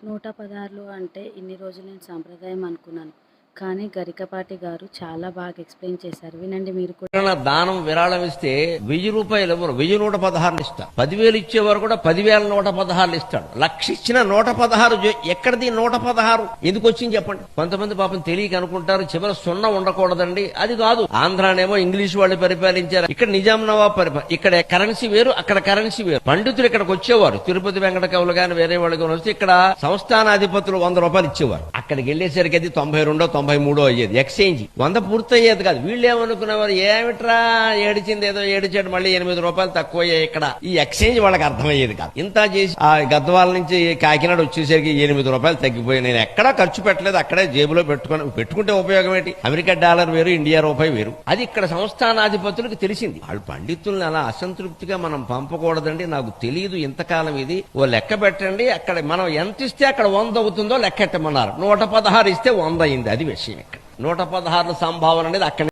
116 అంటే ఇన్ని రోజులు నేను సంప్రదాయం అనుకున్నాను. కానీ గరికపాటి గారు చాలా బాగా ఎక్స్‌ప్లెయిన్ చేశారు. వినండి మీరు కూడా. ఎవరైనా దానం విరాళం ఇస్తే 1000 రూపాయలు ఎవరు 1116 ఇస్తారు. 10,000 ఇచ్చేవారు కూడా 10,116 ఇస్తాడు. లక్ష ఇచ్చిన 116 ఎక్కడిది 116 ఎందుకు వచ్చింది చెప్పండి. కొంతమంది పాపం తెలియక అనుకుంటారు చివరి సున్నా ఉండకూడదండి. అది కాదు. ఆంధ్రానేమో ఇంగ్లీష్ వాళ్ళు పరిపాలించారు. ఇక్కడ నిజాం నవాబ్ ఇక్కడ కరెన్సీ వేరు, అక్కడ కరెన్సీ వేరు. పండితులు ఇక్కడికి వచ్చేవారు. తిరుపతి వెంకట కవులు గాని వేరే వాళ్ళు కానీ వస్తే ఇక్కడ సంస్థానాధిపతులు 100 రూపాయలు ఇచ్చేవారు. అక్కడికి వెళ్లేసరికి అది 92 93 అయ్యేది. ఎక్స్చేంజ్ 100 పూర్తయ్యేది కాదు. వీళ్ళు ఏమనుకునేవారు, ఏమిట్రా ఏడిచింది ఏదో ఏడిచాడు మళ్ళీ 8 రూపాయలు తక్కువ ఇక్కడ. ఈ ఎక్స్చేంజ్ వాళ్ళకి అర్థమయ్యేది కాదు. ఇంత చేసి ఆ గద్వాల నుంచి కాకినాడ వచ్చేసరికి 8 రూపాయలు తగ్గిపోయి నేను ఎక్కడా ఖర్చు పెట్టలేదు, అక్కడే జేబులో పెట్టుకుంటే ఉపయోగం ఏంటి. అమెరికా డాలర్ వేరు, ఇండియా రూపాయి వేరు. అది ఇక్కడ సంస్థానాధిపతులకు తెలిసింది. వాళ్ళు పండితుల్ని అలా అసంతృప్తిగా మనం పంపకూడదండి. నాకు తెలియదు ఇంతకాలం ఇది, ఓ లెక్క పెట్టండి, అక్కడ మనం ఎంత ఇస్తే అక్కడ 100 అవుతుందో లెక్కెట్టమన్నారు. 116 ఇస్తే 100 అయింది. అది విషయం. ఇక్కడ 116 సంభావన అనేది అక్కడ